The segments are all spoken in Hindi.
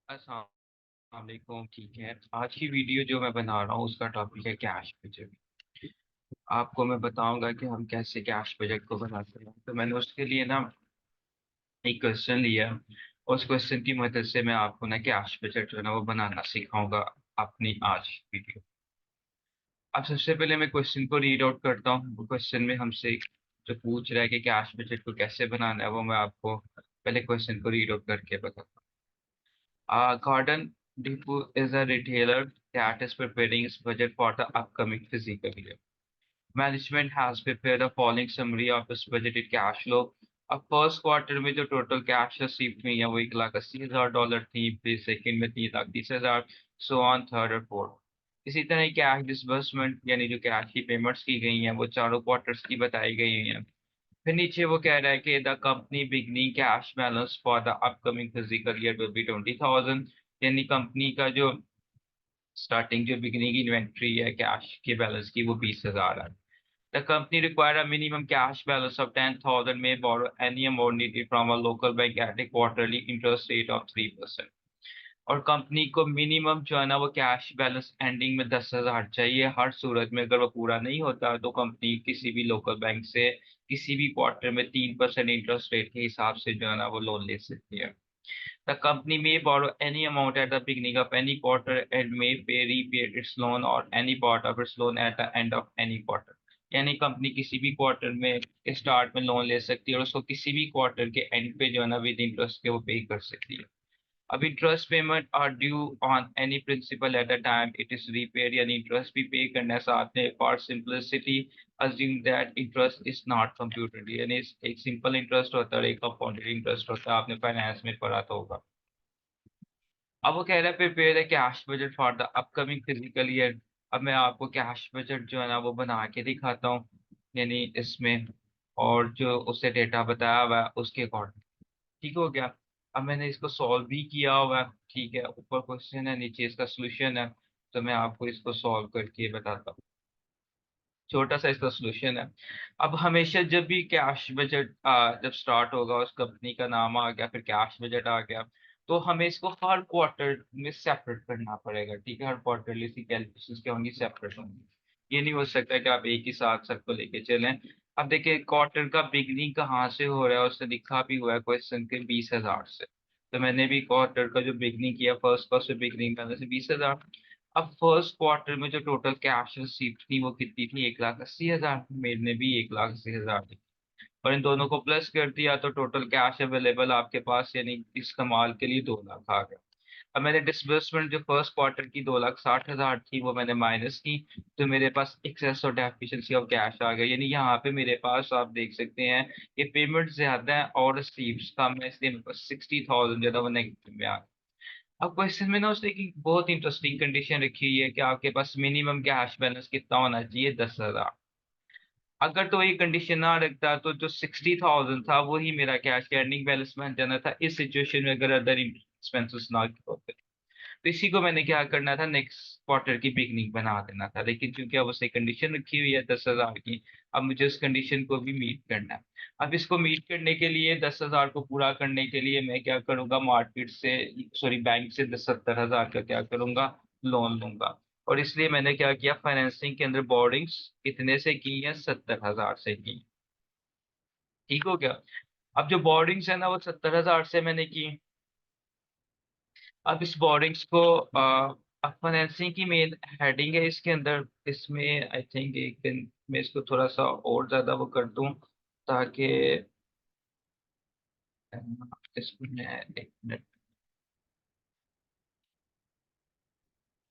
अस्सलाम वालेकुम। ठीक है, आज की वीडियो जो मैं बना रहा हूँ उसका टॉपिक है कैश बजट। आपको मैं बताऊंगा कि हम कैसे कैश बजट को बनाते हैं। तो मैंने उसके लिए ना एक क्वेश्चन लिया। उस क्वेश्चन की मदद से मैं आपको ना कैश बजट जो है ना वो बनाना सिखाऊंगा अपनी आज वीडियो। अब सबसे पहले मैं क्वेश्चन को रीड आउट करता हूँ। वो क्वेश्चन में हमसे जो पूछ रहा है कि कैश बजट को कैसे बनाना है, वो मैं आपको पहले क्वेश्चन को रीड आउट करके बताता हूँ। Gordon Depu is a retailer that is preparing its budget for the upcoming fiscal year. Management has prepared the following summary of its budgeted cash flow. अब फर्स्ट क्वार्टर में जो टोटल कैश रिसीव हुई है वो 1,80,000 थी, फिर सेकंड में 3,30,000, सो ऑन थर्ड और फोर्थ। इसी तरह कैश डिसबर्समेंट यानी जो कैश की पेमेंट्स की गई हैं वो चारों क्वार्टर्स की बताई गई हैं। फिर नीचे वो कह रहा है कि the company beginning cash balance for the upcoming physical year will be 20,000, यानी कंपनी का जो स्टार्टिंग जो बिगनिंग की इन्वेंट्री है कैश के बैलेंस की वो 20,000 है। The company require a minimum cash balance of 10,000 में borrow any amount needed from a local bank at a quarterly interest rate of 3%। और कंपनी को मिनिमम जो है ना वो कैश बैलेंस एंडिंग में 10,000 चाहिए हर सूरत में। अगर वो पूरा नहीं होता तो कंपनी किसी भी लोकल बैंक से किसी भी क्वार्टर में 3% इंटरेस्ट रेट के हिसाब से जो है ना वो लोन ले सकती है। The company may borrow any amount at the beginning of any quarter and may repay its loan or any part of its loan at the end of any quarter। यानी कंपनी किसी भी क्वार्टर में स्टार्ट में लोन ले सकती है और उसको किसी भी क्वार्टर के एंड पे जो है ना विद इंटरेस्ट के वो पे कर सकती है। अब interest payment are due on any principal at the time it is repaid, यानी इंटरेस्ट भी पे करना है साथ में। For simplicity assume that interest is not computed, यानी एक सिंपल इंटरेस्ट होता है और एक कंपाउंडेड इंटरेस्ट होता है। आपने फाइनेंस में पढ़ा तो होगा। अब वो कह रहा है प्रिपेयर है cash budget for the upcoming physical year. अब मैं आपको कैश बजट जो है ना वो बना के दिखाता हूँ, यानी इसमें और जो उससे डेटा बताया हुआ है उसके अकॉर्डिंग। ठीक हो गया। अब मैंने इसको सॉल्व भी किया हुआ है। ठीक है, ऊपर क्वेश्चन है नीचे इसका सोल्यूशन है। तो मैं आपको इसको सॉल्व करके बताता हूँ। छोटा सा इसका सोल्यूशन है। अब हमेशा जब भी कैश बजट जब स्टार्ट होगा उस कंपनी का नाम आ गया फिर कैश बजट आ गया, तो हमें इसको हर क्वार्टर में सेपरेट करना पड़ेगा। ठीक है, हर क्वार्टरली इसकी कैलकुलेशन क्या होंगी, सेपरेट होंगी। ये नहीं हो सकता कि आप एक ही साथ सबको लेके चलें। अब देखिए क्वार्टर का बिगनिंग कहाँ से हो रहा है, उसने लिखा भी हुआ है क्वेश्चन के 20,000 से। तो मैंने भी क्वार्टर का जो बिगनिंग किया फर्स्ट का, बिगनिंग करने से 20,000। अब फर्स्ट क्वार्टर में जो टोटल कैश रिसीप्ट थी वो कितनी थी, 1,80,000। मेरे ने भी 1,80,000 थी और इन दोनों को प्लस कर दिया तो टोटल कैश अवेलेबल आपके पास यानी इस्तेमाल के लिए 2 लाख आ गया। अब मैंने डिसबर्समेंट जो फर्स्ट क्वार्टर की 2,60,000 थी वो मैंने माइनस की, तो मेरे पास एक्सेस और डेफिशिएंसी ऑफ कैश आ गया। यानी यहाँ पे मेरे पास आप देख सकते हैं कि पेमेंट ज्यादा है और रिसीप्ट कम है, इसलिए मेरे पास 60,000 ज्यादा वो नेगेटिव में आ गया। अब क्वेश्चन में ना उसने एक बहुत इंटरेस्टिंग कंडीशन रखी हुई है कि आपके पास मिनिमम कैश बैलेंस कितना होना चाहिए, 10,000। अगर तो ये कंडीशन ना रखता तो जो 60,000 था वही मेरा कैश का एंडिंग बैलेंस बन जाना था इस सिचुएशन में, अगर अदर एक्सपेंसेस ना होते। तो इसी को मैंने क्या करना था, नेक्स्ट क्वार्टर की बिगनिंग बना देना था। लेकिन क्योंकि अब उसने कंडीशन रखी हुई है 10,000 की, अब मुझे उस कंडीशन को भी मीट करना है। अब इसको मीट करने के लिए 10,000 को पूरा करने के लिए मैं क्या करूंगा, मार्केट से सॉरी बैंक से 70,000 का क्या करूंगा, लोन लूंगा। और इसलिए मैंने क्या किया, फाइनेंसिंग के अंदर बोर्डिंग्स कितने से की है, 70,000 से की। ठीक हो गया। अब जो बोर्डिंग्स है ना वो 70,000 से मैंने की। अब इस बोर्डिंग्स को फाइनेंसिंग की मेन हेडिंग है इसके अंदर। इसमें आई थिंक एक दिन मैं इसको थोड़ा सा और ज्यादा वो कर दूं ताकि इसमें एक मिनट,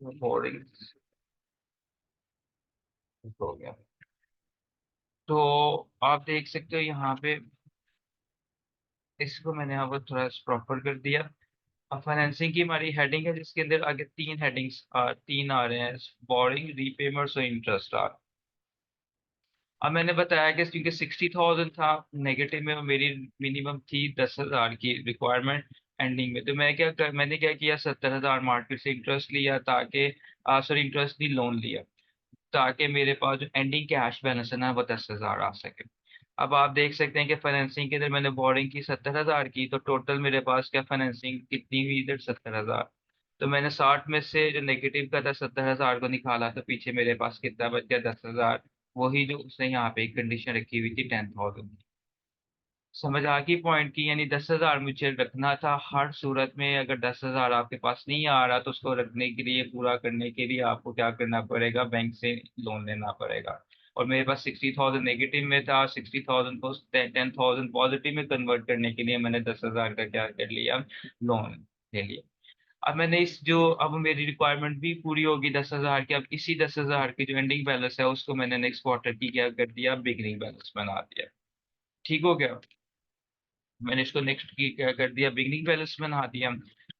बोर्डिंग हो गया। तो आप देख सकते हो यहाँ पे इसको मैंने यहाँ पर थोड़ा प्रॉपर कर दिया। अब फाइनेंसिंग की हमारी हेडिंग है जिसके अंदर आगे तीन हेडिंग्स तीन आ रहे हैं, बोरिंग, रीपेमेंट्स और इंटरेस्ट आ। अब मैंने बताया कि क्योंकि 60,000 था नेगेटिव में, और मेरी मिनिमम थी 10,000 की रिक्वायरमेंट एंडिंग में, तो मैंने क्या किया, 70,000 मार्केट से इंटरेस्ट लिया ताकि सॉरी इंटरेस्ट नहीं लोन लिया ताकि मेरे पास जो एंडिंग कैश बैलेंस है ना वो 10,000 आ सके। अब आप देख सकते हैं कि फाइनेंसिंग के इधर मैंने बोरिंग की 70,000 की, तो टोटल मेरे पास क्या फाइनेंसिंग कितनी हुई इधर 70,000। तो मैंने 60 में से जो नेगेटिव का था 70,000 को निकाला, तो पीछे मेरे पास कितना बच गया 10,000। वही जो उसने यहाँ पे एक कंडीशन रखी हुई थी 10,000। समझ आ गई पॉइंट की, यानी 10,000 मुझे रखना था हर सूरत में। अगर 10,000 आपके पास नहीं आ रहा तो उसको रखने के लिए, पूरा करने के लिए आपको क्या करना पड़ेगा, बैंक से लोन लेना पड़ेगा। और मेरे पास 60,000 नेगेटिव में था, 60,000 को 10,000 पॉजिटिव में कन्वर्ट करने के लिए मैंने 10,000 का क्या कर लिया, लोन ले लिया। अब मैंने इस जो, अब मेरी रिक्वायरमेंट भी पूरी होगी 10,000 की। अब इसी 10,000 की जो एंडिंग बैलेंस है उसको मैंने नेक्स्ट क्वार्टर की क्या कर दिया, बिगनिंग बैलेंस बना दिया। ठीक हो गया। मैंने इसको नेक्स्ट की क्या कर दिया, बिगनिंग बैलेंस बना दिया।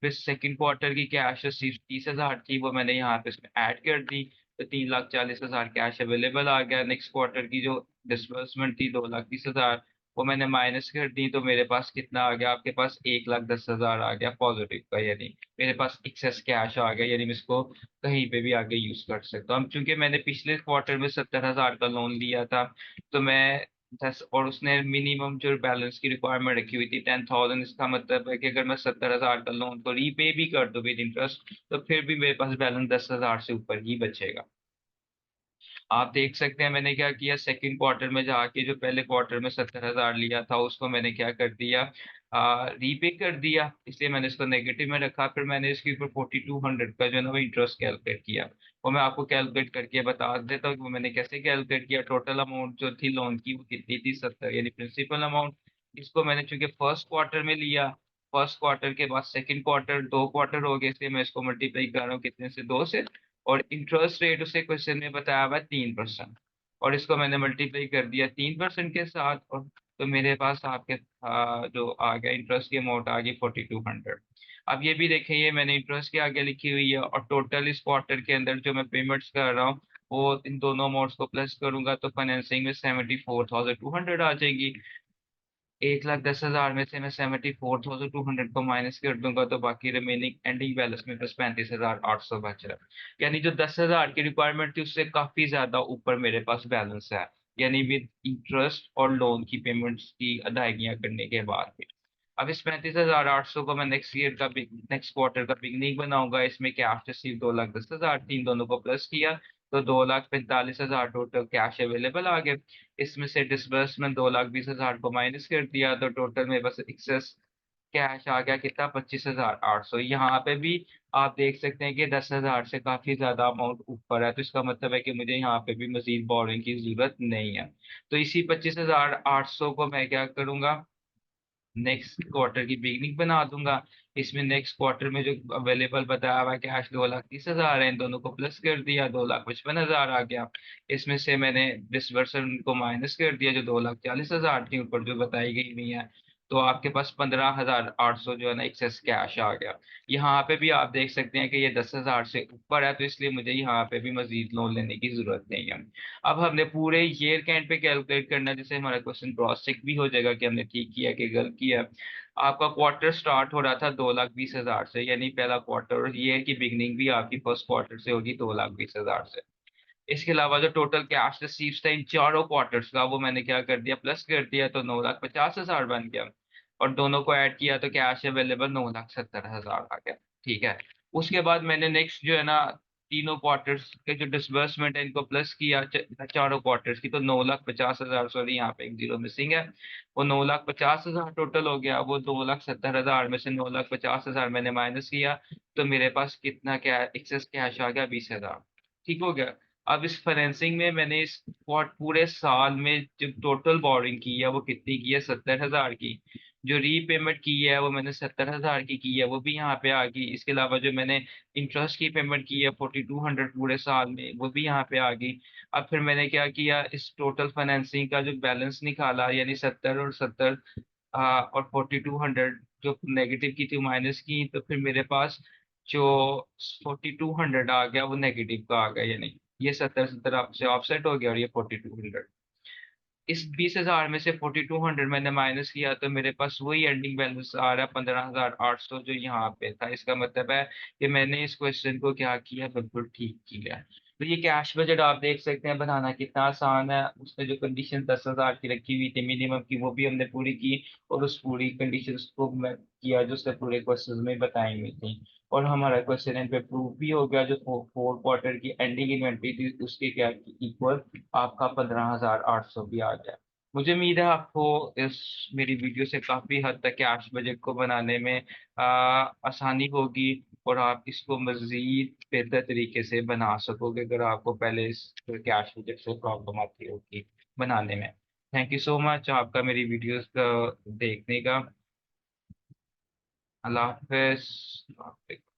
फिर सेकंड क्वार्टर की कैश सिर्फ 30,000 थी, वो मैंने यहाँ पे इसमें ऐड कर दी। तो 3,40,000 कैश अवेलेबल आ गया। नेक्स्ट क्वार्टर की जो डिसबर्समेंट थी 2,30,000, वो मैंने माइनस कर दी। तो मेरे पास कितना आ गया, आपके पास 1,10,000 आ गया पॉजिटिव का, यानी मेरे पास एक्सेस कैश आ गया, यानी मैं इसको कहीं पे भी आगे यूज कर सकता हूँ। चूंकि मैंने पिछले क्वार्टर में 70,000 का लोन लिया था, तो मैं 10, और उसने मिनिमम जो बैलेंस की रिक्वायरमेंट रखी हुई थी 10,000, इसका मतलब है कि अगर मैं 70,000 का लोन को रीपे भी कर दूं विद इंटरेस्ट, तो फिर भी मेरे पास बैलेंस 10,000 से ऊपर ही बचेगा। आप देख सकते हैं मैंने क्या किया, सेकंड क्वार्टर में जाके जो पहले क्वार्टर में 70,000 लिया था उसको मैंने क्या कर दिया, रीपे कर दिया, इसलिए मैंने इसको नेगेटिव में रखा। फिर मैंने इसके ऊपर 4,200 का जो है ना वो इंटरेस्ट कैलकुलेट किया। वो मैं आपको कैलकुलेट करके बता देता हूँ कि वो मैंने कैसे कैलकुलेट किया। टोटल अमाउंट जो थी लोन की वो कितनी थी, 70, यानी प्रिंसिपल अमाउंट। इसको मैंने चूंकि फर्स्ट क्वार्टर में लिया, फर्स्ट क्वार्टर के बाद सेकंड क्वार्टर, 2 क्वार्टर हो गए, इसलिए मैं इसको मल्टीप्लाई कर रहा हूँ कितने से, 2 से। और इंटरेस्ट रेट उसे क्वेश्चन में बताया हुआ है 3%, और इसको मैंने मल्टीप्लाई कर दिया 3% के साथ। और तो मेरे पास आपके जो आ गया इंटरेस्ट की अमाउंट आ गई 4,200। अब ये भी देखें, ये मैंने इंटरेस्ट के आगे लिखी हुई है, और टोटल इस क्वार्टर के अंदर जो मैं पेमेंट्स कर रहा हूँ वो इन दोनों अमाउंट्स को प्लस करूंगा तो फाइनेंसिंग में 74,200 आ जाएगी। 1,10,000 में से मैं 74,200 को माइनस कर दूंगा, तो बाकी रिमेनिंग एंडिंग बैलेंस में बस 35,800 बच रहा है। यानी जो 10,000 की रिक्वायरमेंट थी उससे काफी ज्यादा ऊपर मेरे पास बैलेंस है, यानी विद इंटरेस्ट और लोन की पेमेंट्स की अदायगियां करने के बाद भी। अब इस 35,800 को मैं नेक्स्ट ईयर का, नेक्स्ट क्वार्टर का बिगनिंग बनाऊंगा। इसमें कैश रिसीव 2,10,000 तीन दोनों को प्लस किया, तो 2,45,000 टोटल कैश अवेलेबल आ गए। इसमें से डिसबर्समेंट 2,20,000 को माइनस कर दिया, तो टोटल में बस एक्सेस कैश आ गया कितना, 25,800। यहाँ पे भी आप देख सकते हैं कि 10,000 से काफी ज्यादा अमाउंट ऊपर है, तो इसका मतलब है कि मुझे यहाँ पे भी मजीद बोरिंग की जरूरत नहीं है। तो इसी 25,800 को मैं क्या करूंगा, नेक्स्ट क्वार्टर की बिगनिंग बना दूंगा। इसमें नेक्स्ट क्वार्टर में जो अवेलेबल बताया हुआ है कैश 2,30,000 है, इन दोनों को प्लस कर दिया, 2,55,000 आ गया। इसमें से मैंने डिसबर्सन को माइनस कर दिया जो 2,40,000 थी ऊपर जो बताई गई हुई है, तो आपके पास 15,800 जो है ना एक्सेस कैश आ गया। यहाँ पे भी आप देख सकते हैं कि ये 10,000 से ऊपर है, तो इसलिए मुझे यहाँ पे भी मजीद लोन लेने की जरूरत नहीं है। अब हमने पूरे ईयर के एंड पे कैलकुलेट करना है, जिससे हमारा क्वेश्चन क्रॉस चेक भी हो जाएगा कि हमने ठीक किया कि गलत किया। आपका क्वार्टर स्टार्ट हो रहा था 2,20,000 से, यानी पहला क्वार्टर, और ईयर की बिगनिंग भी आपकी फर्स्ट क्वार्टर से होगी 2,20,000 से। इसके अलावा जो टोटल कैश रिसीव्स था इन चारों क्वार्टर्स का, वो मैंने क्या कर दिया, प्लस कर दिया, तो 9,50,000 बन गया। और दोनों को ऐड किया तो कैश अवेलेबल 9,70,000 आ गया। ठीक है। उसके बाद मैंने नेक्स्ट जो है ना तीनों क्वार्टर्स के जो डिसबर्समेंट है इनको प्लस किया, चारों क्वार्टर्स की, तो 9,50,000, सॉरी यहाँ पे एक जीरो मिसिंग है। वो 9,50,000 टोटल हो गया। वो 2,70,000 में से 9,50,000 मैंने माइनस किया, तो मेरे पास कितना क्या एक्सेस कैश आ गया, 20,000। ठीक हो गया। अब इस फाइनेंसिंग में मैंने इस पूरे साल में जो टोटल बोरिंग की है वो कितनी की है, 70,000 की। जो रीपेमेंट की है वो मैंने 70,000 की है, वो भी यहाँ पे आ गई। इसके अलावा जो मैंने इंटरेस्ट की पेमेंट की है 4,200 पूरे साल में, वो भी यहाँ पे आ गई। अब फिर मैंने क्या किया, इस टोटल फाइनेंसिंग का जो बैलेंस निकाला, यानी 70 और 70, और 4,200 जो नेगेटिव की थी माइनस की, तो फिर मेरे पास जो 4,200 आ गया वो नेगेटिव का आ गया, यानी ये 70-70 आपसे ऑफसेट हो गया, और ये 4,200। इस 20,000 में से 4,200 मैंने माइनस किया, तो मेरे पास वही एंडिंग बैलेंस आ रहा है 15,800 जो यहाँ पे था। इसका मतलब है कि मैंने इस क्वेश्चन को क्या किया, बिल्कुल ठीक किया। तो ये कैश बजट आप देख सकते हैं बनाना कितना आसान है। उसने जो कंडीशन 10,000 की रखी हुई थी मिनिमम की, वो भी हमने पूरी की, और उस पूरी कंडीशन को मैं किया जो उसने पूरे क्वेश्चन में बताई हुई थी। और हमारा क्वेश्चन इन पे प्रूव भी हो गया। जो 4 क्वार्टर की एंडिंग इन्वेंट्री थी उसके क्या इक्वल आपका 15,800 भी आ गया। मुझे उम्मीद है आपको इस मेरी वीडियो से काफी हद तक कैश बजट को बनाने में आसानी होगी, और आप इसको मजीद बेहतर तरीके से बना सकोगे अगर आपको पहले इस कैश बजट से प्रॉब्लम आती होगी बनाने में। थैंक यू सो मच आपका मेरी वीडियोस का देखने का। अल्लाह हाफिज।